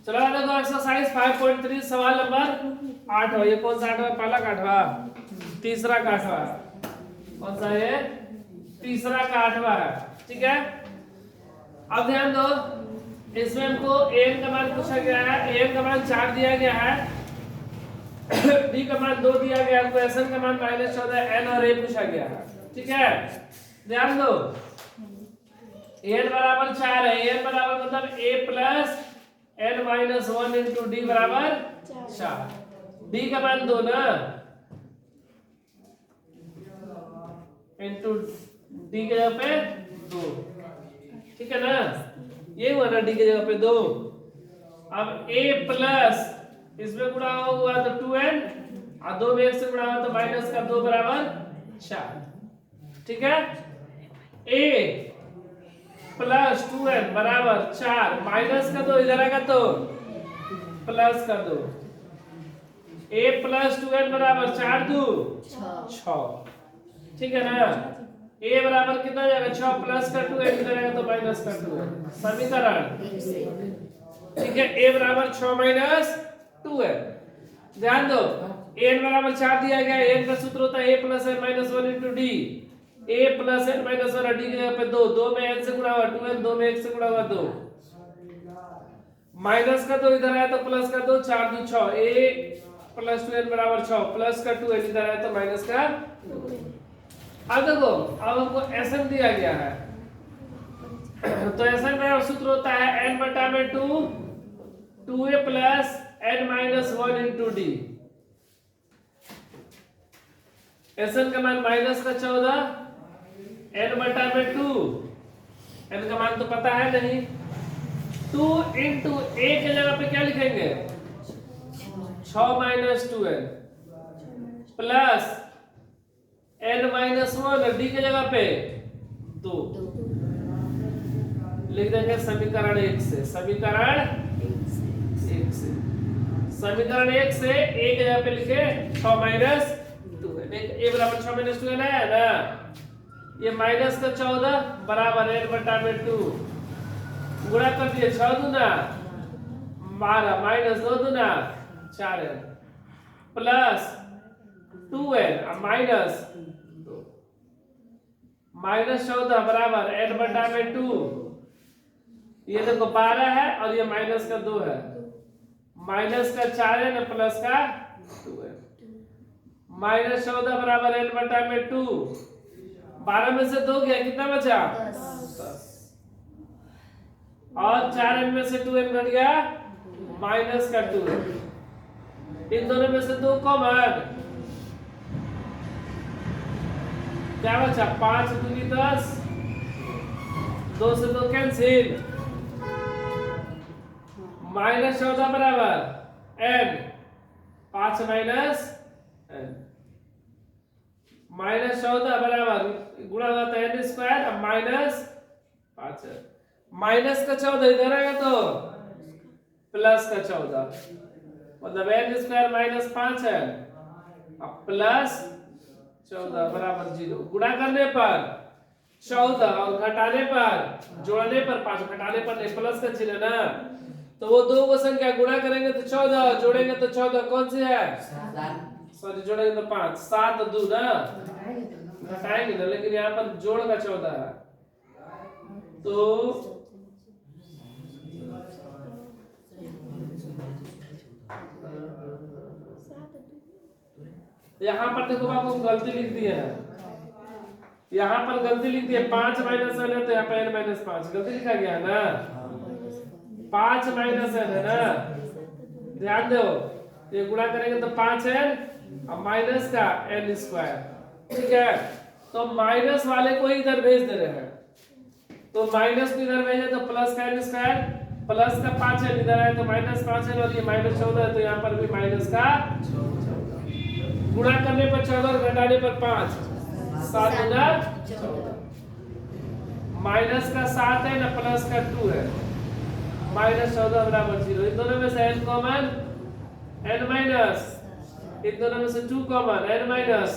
चलो देखो एक्सरसाइज 5.3 सवाल नंबर 8 ये कौन सा 8वां? पहला का 8वां, तीसरा का 8वां। कौन सा है? तीसरा का 8वां है। ठीक है, अब ध्यान दो, इसमें हमको n का मान पूछा गया है, n का मान 4 दिया गया है, d का मान 2 दिया गया है, तो sn का मान -14, n और a पूछा गया है। ठीक है, ध्यान दो, n बराबर 4 है, n बराबर मतलब a plus n minus 1 into D बराबर 4। d का मान 2 ना, इंटू डी के जगह पे 2। ठीक है ना, ये हुआ ना, डी की जगह पे 2। अब a प्लस इसमें गुणा हुआ तो 2n और 2 में 1 से गुणा हुआ तो माइनस का 2 बराबर 4। ठीक है, a प्लस 2n बराबर 4, माइनस का 2 इधर आएगा तो प्लस का 2। a प्लस 2n बराबर 4 2 6। ठीक है ना, a बराबर कितना जाएगा 6 प्लस का 2n इधर आएगा तो माइनस का 2 समीकरण। ठीक है, a बराबर 6 माइनस 2n। ध्यान दो, n बराबर 4 दिया गया है, n का सूत्र होता है a plus n minus 1 into D. a plus n minus 1 D की जगह पे 2, 2 में n से गुणा हुआ 2n, 2 में 1 से गुणा हुआ 2, माइनस का 2 इधर आया तो प्लस का 2, 4 2 6, a प्लस 2n बराबर 6, प्लस का 2n इधर आया तो माइनस का 2। अब देखो, अब हमको sn दिया गया है, तो sn का सूत्र होता है n बटा में 2, 2a plus n minus 1 into D. sn का मान माइनस का 14, n बटा में 2, n का मान तो पता है नहीं, 2 इंटू a के जगह पे क्या लिखेंगे 6 minus 2n plus n minus 1 D के जगह पे 2 लिख देंगे समीकरण 1 से। समीकरण 1 से, समीकरण 1 से a के जगह पे लिखे 6 माइनस 2n, a बराबर 6 माइनस 2n है ना, ये माइनस का 14 बराबर n बटा में 2, गुणा कर दिए 6 दूना 12 माइनस 2 दूना 4n plus 2n minus 2, minus 14 बराबर n बटा में 2, ये देखो 12 है और ये माइनस का 2 है, माइनस का 4n प्लस का 2n, माइनस 14 बराबर n बटा में 2, 12 में से 2 गया कितना बचा 10, और 4n में से 2n घट गया माइनस का 2, इन दोनों में से 2 कॉमन, क्या बचा 5 दूनी 10, 2 से 2 कैंसिल, माइनस 14 बराबर n, 5 माइनस n, माइनस 14 बराबर गुणा हुआ तो n स्क्वायर, अब माइनस 5 है, माइनस का 14 इधर आएगा तो प्लस का 14, मतलब n स्क्वायर माइनस 5 है, अब प्लस 14 बराबर 0। गुणा करने पर 14 और घटाने पर, जोड़ने पर 5, घटाने पर नहीं, प्लस का चिन्ह ना, तो वो दो को संख्या गुणा करेंगे तो 14, जोड़ेंगे तो 14, कौन सी है सॉरी जोड़ेंगे तो 5, 7 2 ना, घटाएंगे ना, लेकिन यहाँ पर जोड़ का 14 है, तो यहाँ पर देखो आपको गलती लिख दी है, यहाँ पर गलती लिख दी है, 5 माइनस n है तो यहाँ पर n माइनस 5 गलती लिखा गया है ना, 5 माइनस n है ना, ध्यान दो, ये गुणा करेंगे तो 5n और माइनस का n स्क्वायर। ठीक है, तो माइनस वाले को ही इधर भेज दे रहे हैं, तो माइनस को इधर भेजे तो प्लस का n स्क्वायर, प्लस का 5n इधर आए तो माइनस 5n, और ये माइनस 14 है तो यहाँ पर भी माइनस का 14, गुणा करने पर 14 और घटाने पर 5, 7 गुना 14, माइनस का 7 है ना, प्लस का 2 है, माइनस 14 बराबर 0, इन दोनों में से n कॉमन, n माइनस, इन दोनों में से 2 कॉमन, n माइनस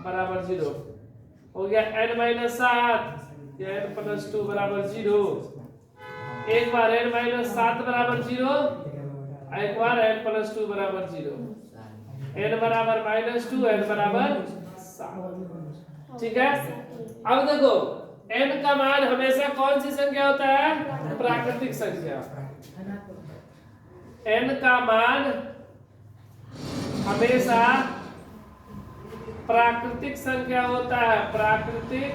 बराबर 0 हो गया, n माइनस 7 या n प्लस 2 बराबर 0। एक बार n माइनस 7 बराबर 0, एक बार n प्लस 2 बराबर 0। n बराबर -2, n बराबर 7। ठीक है। अब देखो n का मान हमेशा कौन सी संख्या होता है? प्राकृतिक संख्या। n का मान हमेशा प्राकृतिक संख्या होता है, प्राकृतिक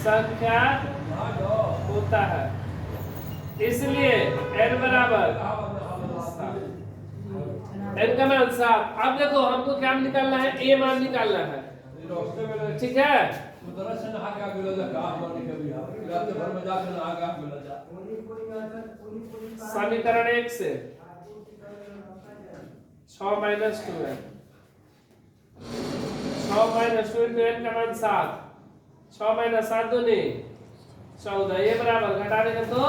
संख्या होता है। इसलिए n बराबर n का मान 7। अब देखो हमको क्या निकालना है? a मान निकालना है। ठीक है। समीकरण 1 से 6 माइनस 2 है, 6 माइनस 2 इंटू n का मान 7, 6 माइनस 7 दूनी 14, ये बराबर घटाने का तो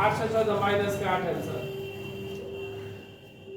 8 से 14 माइनस का 8 आंसर।